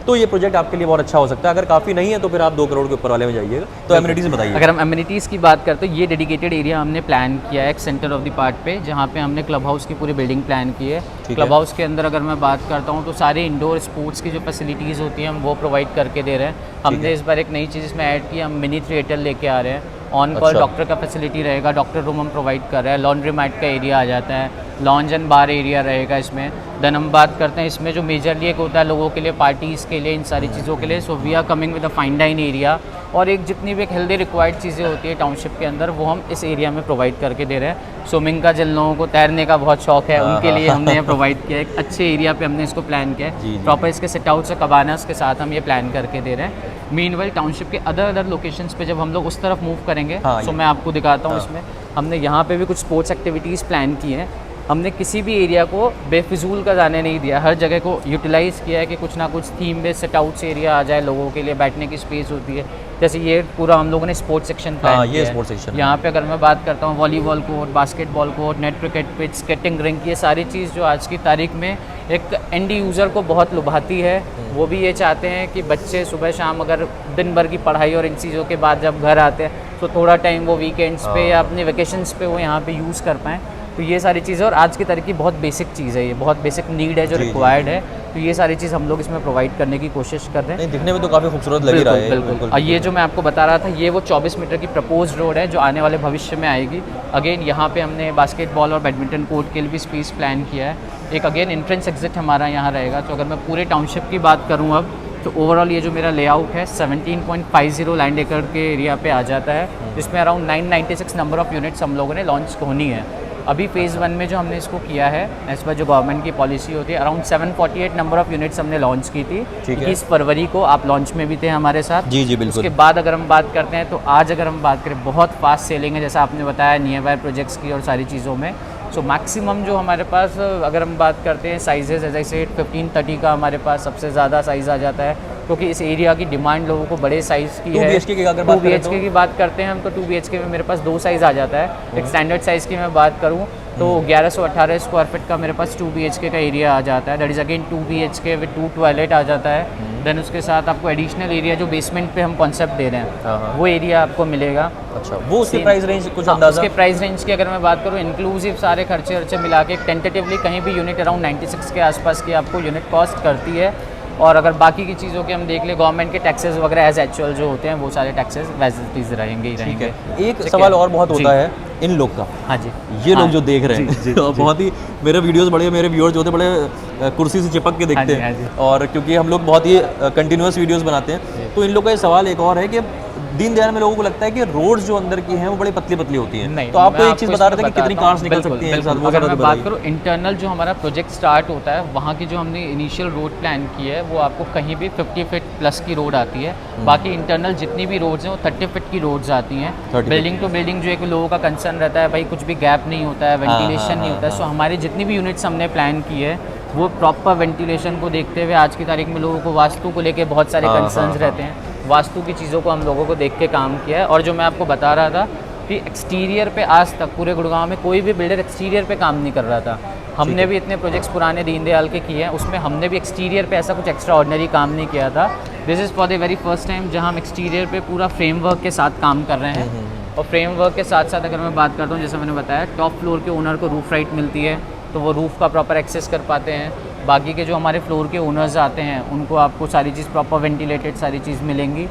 तो ये प्रोजेक्ट आपके लिए बहुत अच्छा हो सकता है। अगर काफ़ी नहीं है तो फिर आप 2 करोड़ के ऊपर वाले में जाइएगा। तो एमिनिटीज़ बताइए।
अगर हम एमिनिटीज़ की बात करते हैं, ये डेडिकेटेड एरिया हमने प्लान किया है एक सेंटर ऑफ द पार्क पे, जहाँ पे हमने क्लब हाउस की पूरी बिल्डिंग प्लान की है। क्लब हाउस के अंदर अगर मैं बात करता हूँ तो सारे इंडोर स्पोर्ट्स की जो फैसिलिटीज़ होती हैं हम वो प्रोवाइड करके दे रहे हैं। हमने इस बार एक नई चीज़ इसमें ऐड की, हम मिनी थिएटर लेके आ रहे हैं, ऑन कॉल डॉक्टर का फैसिलिटी रहेगा, डॉक्टर रूम हम प्रोवाइड कर रहे हैं, लॉन्ड्री मैट का एरिया आ जाता है, लॉन्ज एंड बार एरिया रहेगा इसमें। देन हम बात करते हैं इसमें जो मेजरली एक होता है लोगों के लिए, पार्टीज़ के लिए, इन सारी चीज़ों के लिए, so we are coming with a fine dine area, और एक जितनी भी एक हेल्दी रिक्वायर्ड चीज़ें होती है टाउनशिप के अंदर वो हम इस एरिया में प्रोवाइड करके दे रहे हैं। स्विमिंग का जिन लोगों को तैरने का बहुत शौक है उनके लिए हमने ये प्रोवाइड किया है, एक अच्छे एरिया पे हमने इसको प्लान किया है, प्रॉपर इसके सिट आउट्स और कबानास के साथ हम ये प्लान करके दे रहे हैं। मीनवेल टाउनशिप के अदर लोकेशंस पे जब हम लोग उस तरफ मूव करेंगे सो मैं आपको दिखाता हूँ इसमें हमने यहाँ पे भी कुछ स्पोर्ट्स एक्टिविटीज़ प्लान की हैं। हमने किसी भी एरिया को बेफिजूल का जाने नहीं दिया, हर जगह को यूटिलाइज़ किया है कि कुछ ना कुछ theme based set outs area आ जाए, लोगों के लिए बैठने की स्पेस होती है। जैसे ये पूरा हम लोगों ने स्पोर्ट्स सेक्शन प्लान किया है।
स्पोर्ट्स सेक्शन
यहाँ पे अगर मैं बात करता हूँ volleyball court, basketball court, net cricket pitch, skating rink, ये सारी चीज़ जो आज की तारीख में एक एंड यूज़र को बहुत लुभाती है। वो भी ये चाहते हैं कि बच्चे सुबह शाम अगर दिन भर की पढ़ाई और इन चीज़ों के बाद जब घर आते हैं तो थोड़ा टाइम वो वीकेंड्स पे या अपने वेकेशंस पे वो यहाँ पे यूज़ कर पाएँ। तो ये सारी चीज़ें, और आज की तारीख की बहुत बेसिक चीज़ है, ये बहुत बेसिक नीड है जो रिक्वायर्ड है, तो ये सारी चीज़ हम लोग इसमें प्रोवाइड करने की कोशिश कर रहे हैं।
नहीं, दिखने में तो काफ़ी खूबसूरत लग रहा है।
बिल्कुल। और ये जो मैं आपको बता रहा था, ये वो 24 मीटर की प्रपोज रोड है जो आने वाले भविष्य में आएगी। अगेन यहाँ पे हमने बास्केटबॉल और बैडमिंटन कोर्ट के लिए भी स्पेस प्लान किया है। एक अगेन एंट्रेंस एग्जिट हमारा यहाँ रहेगा। तो अगर मैं पूरे टाउनशिप की बात करूँ अब, तो ओवरऑल ये जो मेरा लेआउट है 17.50 लैंड एकड़ के एरिया पे आ जाता है, जिसमें अराउंड 996 नंबर ऑफ यूनिट्स हम लोगों ने लॉन्च होनी है। अभी फेज़ 1 में जो हमने इसको किया है, एज पर जो गवर्नमेंट की पॉलिसी होती है, अराउंड 748 नंबर ऑफ यूनिट्स हमने लॉन्च की थी। 21 फरवरी को आप लॉन्च में भी थे हमारे साथ।
जी बिल्कुल।
उसके बाद अगर हम बात करते हैं, तो आज अगर हम बात करें, बहुत फास्ट सेलिंग है, जैसा आपने बताया नियर बाय प्रोजेक्ट्स की और सारी चीज़ों में। सो मैक्सिमम जो हमारे पास, अगर हम बात करते हैं साइजेज़, एज आई सेड 1530 का हमारे पास सबसे ज़्यादा साइज़ आ जाता है, क्योंकि इस एरिया की डिमांड लोगों को बड़े साइज़ की है।
2 BHK की अगर
2 BHK की बात करते हैं हम, तो 2 BHK में मेरे पास 2 साइज़ आ जाता है। एक स्टैंडर्ड साइज़ की मैं बात करूँ तो 1118 स्क्वायर फीट का मेरे पास 2 BHK का एरिया आ जाता है। That is again 2 BHK with 2 toilet आ जाता है। देन उसके साथ आपको एडिशनल एरिया जो बेसमेंट पे हम कॉन्सेप्ट दे रहे हैं, वो एरिया आपको मिलेगा।
अच्छा, वो उसके प्राइस रेंज कुछ अंदाजा?
उसके प्राइस रेंज की अगर मैं बात करूँ, इंक्लूसिव सारे खर्चे वर्चे मिला के टेंटेटिवली कहीं भी यूनिट अराउंड 96 के आसपास की आपको यूनिट कॉस्ट करती है। और अगर बाकी की चीज़ों के हम देख लें, गवर्नमेंट के टैक्सेस वगैरह एज एक्चुअल जो होते हैं, वो सारे टैक्सेस वैलिडिटीज रहेंगे ही रहेंगे।
एक सवाल और बहुत होता है इन लोग का।
हाँ जी,
ये लोग जो देख रहे हैं, तो बहुत ही मेरे वीडियोस बड़े, मेरे व्यूअर्स जो होते बड़े कुर्सी से चिपक के देखते हैं, और क्योंकि हम लोग बहुत ही कंटिन्यूअस वीडियोस बनाते हैं, तो इन लोग का ये सवाल एक और है कि दीनदयाल में लोगों को लगता है कि रोड्स जो अंदर की हैं वो बड़ी पतली पतली होती हैं। तो आपको एक चीज़ बता रहे थे कि कितनी कार्स निकल सकती हैं एक साथ, वो
अगर मैं बात करूँ इंटरनल जो हमारा प्रोजेक्ट स्टार्ट होता है, वहाँ की जो हमने इनिशियल रोड प्लान की है, वो आपको कहीं भी 50 फीट प्लस की रोड आती है। बाकी इंटरनल जितनी भी रोड्स हैं वो 30 फीट की रोड्स आती हैं। बिल्डिंग टू बिल्डिंग जो एक लोगों का कंसर्न रहता है, भाई कुछ भी गैप नहीं होता है, वेंटिलेशन नहीं होता है। सो हमारी जितनी भी यूनिट्स हमने प्लान की है, वो प्रॉपर वेंटिलेशन को देखते हुए, आज की तारीख में लोगों को वास्तु को लेके बहुत सारे कंसर्न्स रहते हैं, वास्तु की चीज़ों को हम लोगों को देख के काम किया है। और जो मैं आपको बता रहा था कि एक्सटीरियर पे आज तक पूरे गुड़गांव में कोई भी बिल्डर एक्सटीरियर पे काम नहीं कर रहा था। हमने भी इतने प्रोजेक्ट्स पुराने दीनदयाल के किए हैं, उसमें हमने भी एक्सटीरियर पे ऐसा कुछ एक्स्ट्रा ऑर्डिनरी काम नहीं किया था। This is for the very first time जहाँ हम एक्सटीरियर पे पूरा फ्रेमवर्क के साथ काम कर रहे हैं। और फ्रेमवर्क के साथ साथ अगर मैं बात करता हूँ, जैसे मैंने बताया, टॉप फ्लोर के ओनर को रूफ राइट मिलती है, तो वो रूफ़ का प्रॉपर एक्सेस कर पाते हैं। बाकी के जो हमारे फ्लोर के ओनर्स आते हैं, उनको आपको सारी चीज़ प्रॉपर वेंटिलेटेड सारी चीज़ मिलेंगी।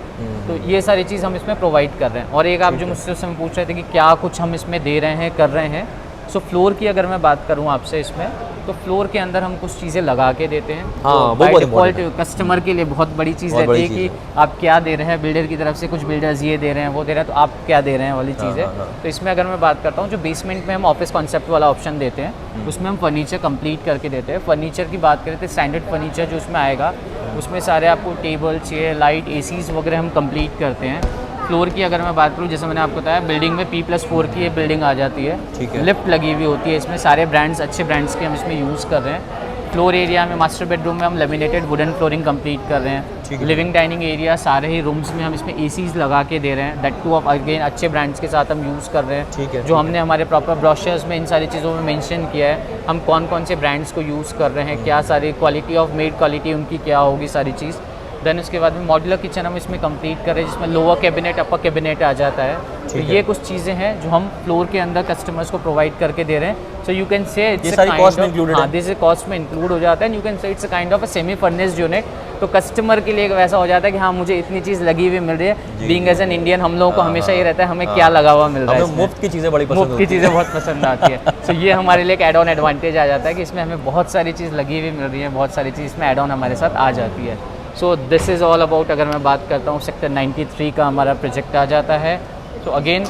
तो ये सारी चीज़ हम इसमें प्रोवाइड कर रहे हैं। और एक आप जो मुझसे उस समय पूछ रहे थे कि क्या कुछ हम इसमें दे रहे हैं, कर रहे हैं, सो फ्लोर की अगर मैं बात करूँ आपसे इसमें, तो फ्लोर के अंदर हम कुछ चीज़ें लगा के देते हैं।
हाँ,
तो
वो बहुत
डिफॉल्ट कस्टमर के लिए बहुत बड़ी चीज़ रहती है कि आप क्या दे रहे हैं। बिल्डर की तरफ से कुछ बिल्डर्स ये दे रहे हैं, वो दे रहे हैं, तो आप क्या दे रहे हैं वाली चीज़ है। तो इसमें अगर मैं बात करता हूँ, जो बेसमेंट में हम ऑफिस कॉन्सेप्ट वाला ऑप्शन देते हैं, उसमें हम फर्नीचर कंप्लीट करके देते हैं। फर्नीचर की बात करें तो स्टैंडर्ड फर्नीचर जो उसमें आएगा, उसमें सारे आपको टेबल, चेयर, लाइट, एसीज वगैरह हम कंप्लीट करते हैं। फ्लोर की अगर मैं बात करूँ, जैसे मैंने आपको बताया, बिल्डिंग में P+4 की ये बिल्डिंग आ जाती है। लिफ्ट लगी हुई होती है इसमें, सारे ब्रांड्स, अच्छे ब्रांड्स के हम इसमें यूज़ कर रहे हैं। फ्लोर एरिया में मास्टर बेडरूम में हम लेमिनेटेड वुडन फ्लोरिंग कंप्लीट कर रहे हैं। लिविंग डाइनिंग एरिया सारे ही रूम्स में हम इसमें एसीज लगा के दे रहे हैं। दैट टू ऑफ अगेन अच्छे ब्रांड्स के साथ हम यूज़ कर रहे हैं। जो हमने हमारे प्रॉपर ब्रोशर्स में इन सारी चीज़ों में मेंशन किया है, हम कौन कौन से ब्रांड्स को यूज़ कर रहे हैं, क्या सारी क्वालिटी ऑफ मेड क्वालिटी उनकी क्या होगी, सारी चीज़। देन उसके बाद में मॉड्यूलर किचन हम इसमें कंप्लीट कर रहे हैं, जिसमें लोअर कैबिनेट, अपर कैबिनेट आ जाता है। तो ये कुछ चीज़ें हैं जो हम फ्लोर के अंदर कस्टमर्स को प्रोवाइड करके दे रहे हैं। So you can say it's cost में इंक्लूडेड है। दिस कॉस्ट में इंक्लूड हो जाता है। You can say it's a kind of a semi furnished unit. तो कस्टमर के लिए वैसा हो जाता है कि हाँ, मुझे इतनी चीज़ लगी हुई मिल रही है। बीइंग एज एन इंडियन, हम लोगों को हमेशा ये रहता है हमें क्या लगा हुआ मिल रहा है।
मुफ्त की चीज़ें बड़ी पसंद,
मुफ्त की चीज़ें बहुत पसंद आती है। सो ये हमारे लिए एक एड ऑन एडवांटेज आ जाता है कि इसमें हमें बहुत सारी चीज़ लगी हुई मिल रही है, बहुत सारी चीज़ इसमें एड ऑन हमारे साथ आ जाती है। So this is all about, अगर मैं बात करता हूँ, सेक्टर 93 का हमारा प्रोजेक्ट आ जाता है। तो अगेन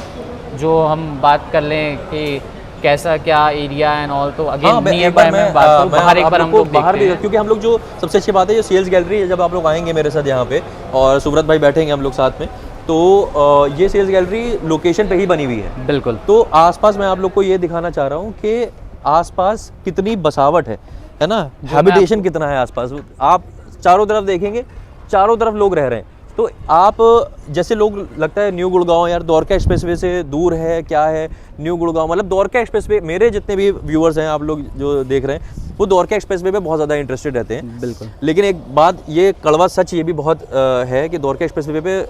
जो हम बात कर लें कि कैसा क्या एरिया एंड ऑल, तो अगेन नियर बाय मैं बात करूं, बाहर एक बार हम लोग बाहर भी,
क्योंकि हम लोग जो सबसे अच्छी बात है, ये सेल्स गैलरी है। जब आप लोग आएंगे मेरे साथ यहाँ पे, और सुब्रत भाई बैठेंगे हम लोग साथ में, तो ये सेल्स गैलरी लोकेशन पे ही बनी हुई है।
बिल्कुल।
तो आसपास मैं आप लोग को ये दिखाना चाह रहा हूँ कि आसपास कितनी बसावट है ना, हैबिटेशन कितना है आसपास। आप चारों तरफ देखेंगे, चारों तरफ लोग रह रहे हैं। तो आप जैसे लोग लगता है न्यू गुड़गांव यार द्वारका एक्सप्रेसवे से दूर है, क्या है न्यू गुड़गांव, मतलब द्वारका एक्सप्रेसवे, मेरे जितने भी व्यूअर्स हैं, आप लोग जो देख रहे हैं, वो द्वारका एक्सप्रेसवे पे बहुत ज़्यादा इंटरेस्टेड रहते हैं।
बिल्कुल।
लेकिन एक बात, ये कड़वा सच ये भी बहुत है कि द्वारका एक्सप्रेसवे पे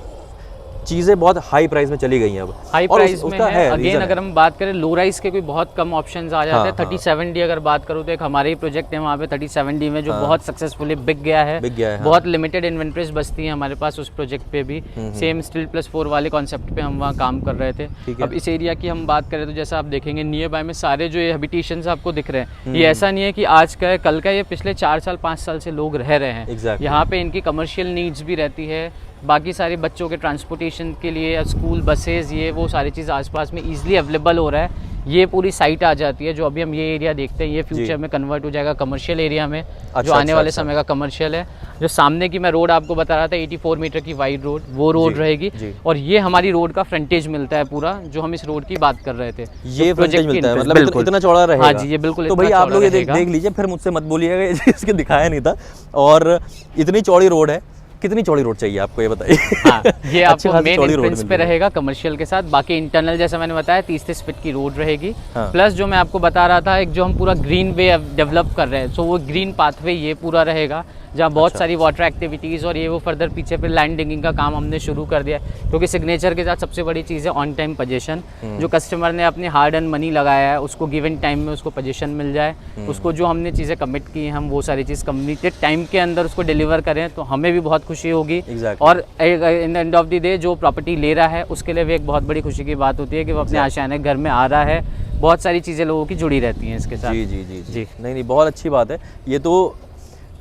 चीज़ें बहुत हाई प्राइस में चली गई हैं अब,
हाई प्राइस में है। अगेन अगर हम बात करें लो राइस के कोई बहुत कम ऑप्शंस आ जाते हैं। 37D अगर बात करूँ तो एक हमारे ही प्रोजेक्ट है वहाँ पे 37D में, जो बहुत सक्सेसफुली बिक गया है, बहुत लिमिटेड इन्वेंट्रीज बचती है हमारे पास उस प्रोजेक्ट पे भी। सेम Steel+4 वाले कॉन्सेप्ट पे हम वहाँ काम कर रहे थे। अब इस एरिया की हम बात करें तो जैसा आप देखेंगे नियर बाय में सारे जो ये हैबिटेशंस आपको दिख रहे हैं, ये ऐसा नहीं है कि आज का है कल का, ये पिछले 4 साल 5 साल से लोग रह रहे हैं। यहाँ पे इनकी कमर्शियल नीड्स भी रहती है, बाकी सारे बच्चों के ट्रांसपोर्टेशन के लिए स्कूल बसेस, ये वो सारी चीज़ आसपास में इजीली अवेलेबल हो रहा है। ये पूरी साइट आ जाती है, जो अभी हम ये एरिया देखते हैं ये फ्यूचर में कन्वर्ट हो जाएगा कमर्शियल एरिया में, जो आने वाले समय का कमर्शियल है। जो सामने की मैं रोड आपको बता रहा था 84 मीटर की वाइड रोड, वो रोड रहेगी। और ये हमारी रोड का फ्रंटेज मिलता है पूरा, जो हम इस रोड की बात कर रहे थे।
ये फ्रंटेज मिलता है, मतलब इतना चौड़ा रहेगा।
हाँ जी, ये बिल्कुल।
तो भाई आप लोग ये देख लीजिए, फिर मुझसे मत बोलिएगा इसके दिखाया नहीं था। और इतनी चौड़ी रोड है, कितनी चौड़ी रोड चाहिए आपको ये बताइए?
हाँ, ये आपको मेन एंट्रेंस पे रहेगा कमर्शियल के साथ। बाकी इंटरनल जैसा मैंने बताया 30 फीट की रोड रहेगी। प्लस जो मैं आपको बता रहा था, एक जो हम पूरा ग्रीन वे डेवलप कर रहे हैं, सो वो ग्रीन पाथवे ये पूरा रहेगा, जहाँ बहुत सारी वाटर एक्टिविटीज़ और ये वो फर्दर पीछे पे लैंड डिगिंग का काम हमने शुरू कर दिया है। क्योंकि सिग्नेचर के साथ सबसे बड़ी चीज़ है ऑन टाइम पोजीशन। जो कस्टमर ने अपने हार्ड एंड मनी लगाया है, उसको गिवन टाइम में उसको पोजीशन मिल जाए, उसको जो हमने चीज़ें कमिट की हैं, हम वो सारी चीज़ कमिटेड टाइम के अंदर उसको डिलीवर करें, तो हमें भी बहुत खुशी होगी। और in the end of the day जो प्रॉपर्टी ले रहा है उसके लिए भी एक बहुत बड़ी खुशी की बात होती है कि वो अपने आशियाने घर में आ रहा है। बहुत सारी चीज़ें लोगों की जुड़ी रहती हैं इसके साथ।
जी जी जी जी, नहीं बहुत अच्छी बात है। ये तो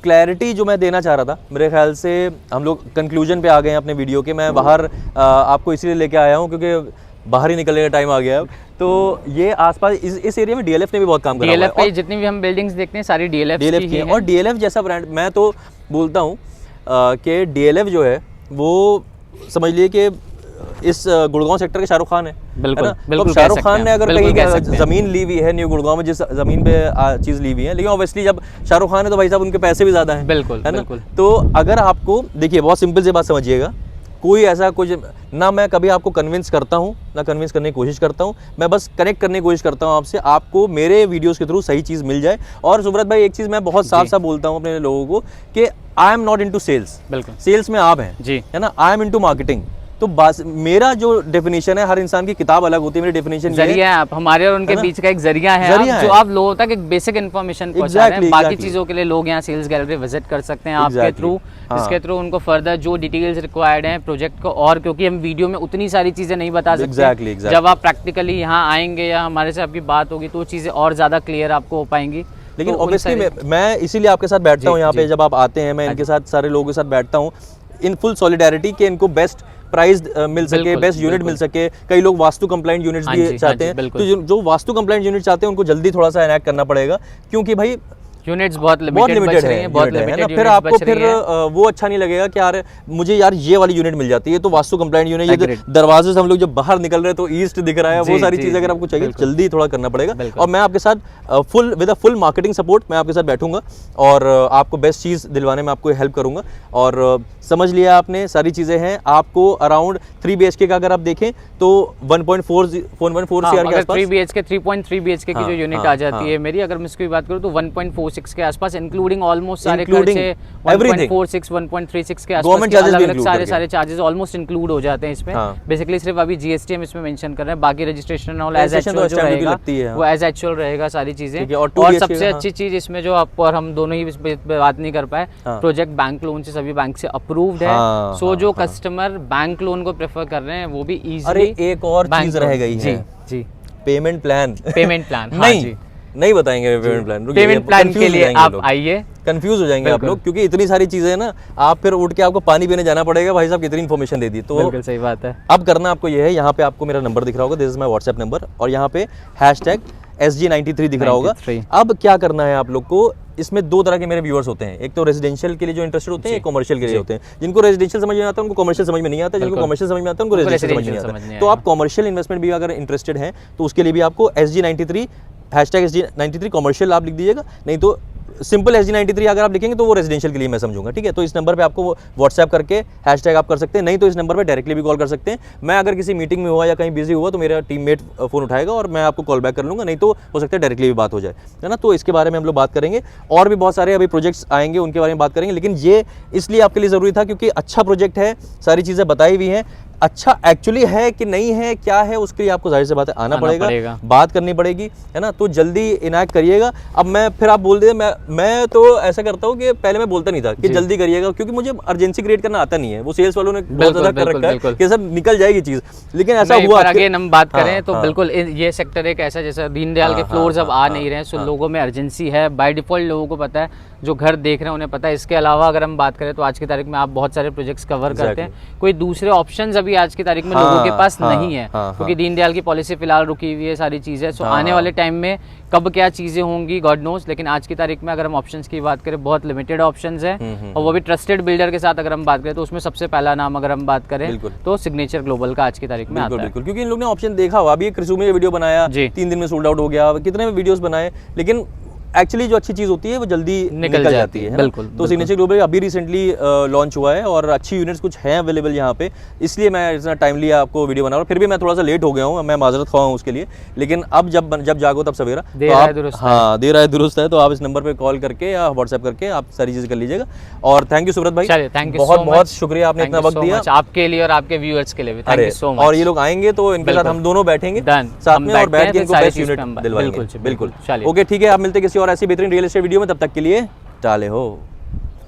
क्लैरिटी जो मैं देना चाह रहा था, मेरे ख्याल से हम लोग कंक्लूजन पे आ गए हैं अपने वीडियो के। मैं बाहर आपको इसलिए लेके आया हूँ क्योंकि बाहर ही निकलने का टाइम आ गया अब। तो ये आसपास इस एरिया में DLF ने भी बहुत काम करा हुआ है।
DLF जितनी भी हम बिल्डिंग्स देखते हैं सारी DLF की है।
और DLF जैसा ब्रांड, मैं तो बोलता हूँ कि DLF जो है वो समझ लिए कि इस गुड़गांव सेक्टर के शाहरुख खान है।
बिल्कुल,
तो शाहरुख खान ने अगर कहीं जमीन ली हुई है न्यू गुड़गांव में, जिस जमीन पे चीज ली हुई है, लेकिन ऑब्वियसली जब शाहरुख खान है तो भाई साहब उनके पैसे भी ज्यादा हैं।
बिल्कुल,
है ना? तो अगर आपको देखिए, बहुत सिंपल सी बात समझिएगा, कोई ऐसा कुछ ना मैं कभी आपको कन्विंस करता हूँ ना कन्विंस करने की कोशिश करता हूँ, मैं बस कनेक्ट करने की कोशिश करता हूँ आपसे, आपको मेरे वीडियोस के थ्रू सही चीज़ मिल जाए। और सुब्रत भाई एक चीज़ मैं बहुत साफ साफ बोलता हूँ अपने लोगों को कि I am not into sales.
बिल्कुल,
सेल्स में आप हैं जी, है ना? I am into marketing. तो मेरा जो डेफिनेशन है, हर इंसान की किताब अलग होती है, मेरी डेफिनेशन
जरिया है आप, हमारे और उनके बीच का एक जरिया है, जो आप लोगों तक एक बेसिक इन्फॉर्मेशन पहुंचा रहे हैं। बाकी चीजों के लिए लोग यहाँ सेल्स गैलरी विजिट कर सकते हैं आपके थ्रू, इसके थ्रू उनको फर्दर जो डिटेल्स रिक्वायर्ड हैं प्रोजेक्ट को, और क्योंकि हम वीडियो में उतनी सारी चीजें नहीं बता सकते, जब आप प्रैक्टिकली यहाँ आएंगे या हमारे से आपकी बात होगी तो चीजें और ज्यादा क्लियर आपको हो पाएंगी।
लेकिन ऑब्वियसली मैं इसीलिए आपके साथ बैठता हूँ यहाँ पे, जब आप आते हैं मैं इनके साथ सारे लोगों के साथ बैठता हूँ इन फुल सॉलिडारिटी के इनको बेस्ट प्राइस मिल सके, बेस्ट यूनिट मिल सके। कई लोग वास्तु कंप्लाइंट यूनिट्स भी चाहते हैं, तो जो वास्तु कंप्लाइंट यूनिट चाहते हैं उनको जल्दी थोड़ा सा एनैक्ट करना पड़ेगा, क्योंकि भाई
यूनिट्स बहुत लिमिटेड है।
फिर आपको फिर वो अच्छा नहीं लगेगा कि यार मुझे यार ये वाली यूनिट मिल जाती है, तो वास्तु कंप्लाइंट यूनिट, ये दरवाजे से हम लोग जब बाहर निकल रहे हैं तो ईस्ट दिख रहा है, वो सारी चीजें अगर आपको चाहिए जल्दी थोड़ा करना पड़ेगा। और मैं आपके साथ full with full marketing support मैं आपके साथ बैठूंगा और आपको बेस्ट चीज दिलवाने में आपको हेल्प करूंगा। और समझ लिया आपने, सारी चीजें हैं। आपको अराउंड 3 BHK का अगर आप देखें तो 1.4 CR के आसपास,
3.3 BHK की जो यूनिट आ जाती है मेरी, अगर मैं इसकी बात करूं तो 1.46 के आसपास, इंक्लूडिंग ऑलमोस्ट सारे खर्चे 1.46 1.36 के आसपास अलग-अलग सारे चार्जेस ऑलमोस्ट इंक्लूड हो जाते हैं इसमें। बेसिकली सिर्फ अभी GST हम इसमें मेंशन कर रहे हैं, बाकी रजिस्ट्रेशन ऑल एज एक्चुअल जो रहेगा वो एज एक्चुअल रहेगा सारी चीजें। और सबसे अच्छी चीज इसमें जो आपको, और हम दोनों ही इस पे बात नहीं कर पाए, प्रोजेक्ट बैंक लोन से सभी बैंक से अप्रूव्ड है। सो जो कस्टमर बैंक लोन को प्रेफर कर रहे हैं वो भी इजीली।
एक और चीज रह गई है
जी,
पेमेंट प्लान। नहीं बताएंगे पेमेंट प्लान
के लिए आप आइए,
कंफ्यूज हो जाएंगे आप लोग, क्योंकि इतनी सारी चीजें हैं ना, आप फिर उठ के आपको पानी पीने जाना पड़ेगा, भाई साहब कितनी इन्फॉर्मेशन दे दी। तो
बिल्कुल सही बात है।
अब करना आपको ये है, यहाँ पे आपको मेरा नंबर दिख रहा होगा, this is my WhatsApp number, और यहाँ पे #SG93 दिख रहा होगा। अब क्या करना है आप लोग को, इसमें 2 तरह के मेरे व्यूअर्स होते हैं, एक तो रेजिडेंशियल के लिए जो इंटरेस्टेड होते हैं, एक कॉमर्शियल के लिए होते हैं। जिनको रेजिडेंशियल समझ में आता है उनको कॉमर्शियल समझ में नहीं आता, जिनको कॉमर्शियल समझ में आता है उनको रेजिडेंशियल समझ में नहीं आता। तो आप कॉमर्शियल इन्वेस्टमेंट भी अगर इंटरेस्टेड हैं तो उसके लिए भी आपको SG93 #SG93 कॉमर्शियल आप लिख दीजिएगा, नहीं तो सिंपल SG93 अगर आप लिखेंगे तो वो रेजिडेंशियल के लिए मैं समझूंगा, ठीक है। तो इस नंबर पे आपको व्हाट्सएप करके हैशटैग आप कर सकते हैं, नहीं तो इस नंबर पे डायरेक्टली भी कॉल कर सकते हैं। मैं अगर किसी मीटिंग में हुआ या कहीं बिजी हुआ तो मेरा टीममेट फ़ोन उठाएगा और मैं आपको कॉल बैक कर लूँगा, नहीं तो हो सकता है डायरेक्टली भी बात हो जाए, है ना। तो इसके बारे में हम लोग बात करेंगे, और भी बहुत सारे अभी प्रोजेक्ट्स आएंगे उनके बारे में बात करेंगे, लेकिन ये इसलिए आपके लिए ज़रूरी था क्योंकि अच्छा प्रोजेक्ट है, सारी चीज़ें बताई हुई हैं। अच्छा एक्चुअली है कि नहीं है, क्या है, उसके लिए आपको जाहिर सी बात है आना पड़ेगा, बात करनी पड़ेगी, है ना। तो जल्दी इनायत करिएगा। अब मैं फिर आप बोल दे, मैं तो ऐसा करता हूँ कि पहले मैं बोलता नहीं था कि जल्दी करिएगा, क्योंकि मुझे अर्जेंसी क्रिएट करना आता नहीं है। वो सेल्स वालों ने बहुत ज्यादा कर रखा है कि सब निकल जाएगी चीज, लेकिन ऐसा हुआ।
अगेन हम बात करें तो बिल्कुल ये सेक्टर एक ऐसा, जैसा दीनदयाल के फ्लोर्स अब आ नहीं रहे हैं, सो लोगों में अर्जेंसी है। बाय डिफॉल्ट लोगों को पता है, जो घर देख रहे हैं उन्हें पता है। इसके अलावा अगर हम बात करें तो आज की तारीख में आप बहुत सारे प्रोजेक्ट्स कवर करते हैं, कोई दूसरे ऑप्शंस अभी आज की तारीख में लोगों के पास नहीं है, क्योंकि दीनदयाल की पॉलिसी फिलहाल रुकी हुई है, सारी चीजें। सो आने वाले टाइम में कब क्या चीजें होंगी गॉड नोस, लेकिन आज की तारीख में अगर हम ऑप्शंस की बात करें, बहुत लिमिटेड ऑप्शंस हैं, और वो भी ट्रस्टेड बिल्डर के साथ अगर हम बात करें तो उसमें सबसे पहला नाम अगर हम बात करें तो सिग्नेचर ग्लोबल का आज की तारीख में आता है।
बिल्कुल, क्योंकि इन लोगों ने ऑप्शन देखा हुआ। अभी एक रिज्यूमे वीडियो बनाया, 3 दिन में सोल्ड आउट हो गया, कितने वीडियोस बनाए, लेकिन एक्चुअली जो अच्छी चीज होती है वो जल्दी निकल जाती है।
बिल्कुल।
तो सिग्नेचर ग्लोबल अभी रिसेंटली लॉन्च हुआ है और अच्छी यूनिट्स कुछ हैं अवेलेबल यहाँ पे, इसलिए मैं इतना टाइमली आपको वीडियो बना रहा हूँ। फिर भी मैं थोड़ा सा लेट हो गया हूँ, मैं माजरत ख्वाह हूँ उसके लिए, लेकिन अब जब जागो तब सवेरा।
देर आए दुरुस्त
है, तो आप इस नंबर पे कॉल करके या व्हाट्सएप करके आप सारी चीजें कर लीजिएगा। और थैंक यू सुब्रत भाई, बहुत बहुत शुक्रिया, आपने इतना वक्त दिया
आपके लिए और आपके व्यूअर्स के लिए भी। Thank you so much.
और ये लोग आएंगे तो इनके साथ हम दोनों बैठेंगे साथ में और बैठ के इनको बेस्ट यूनिट दिलवाएंगे। बिल्कुल, ओके ठीक है। आप मिलते किसी और ऐसी बेहतरीन रियल एस्टेट वीडियो में, तब तक के लिए टाले हो।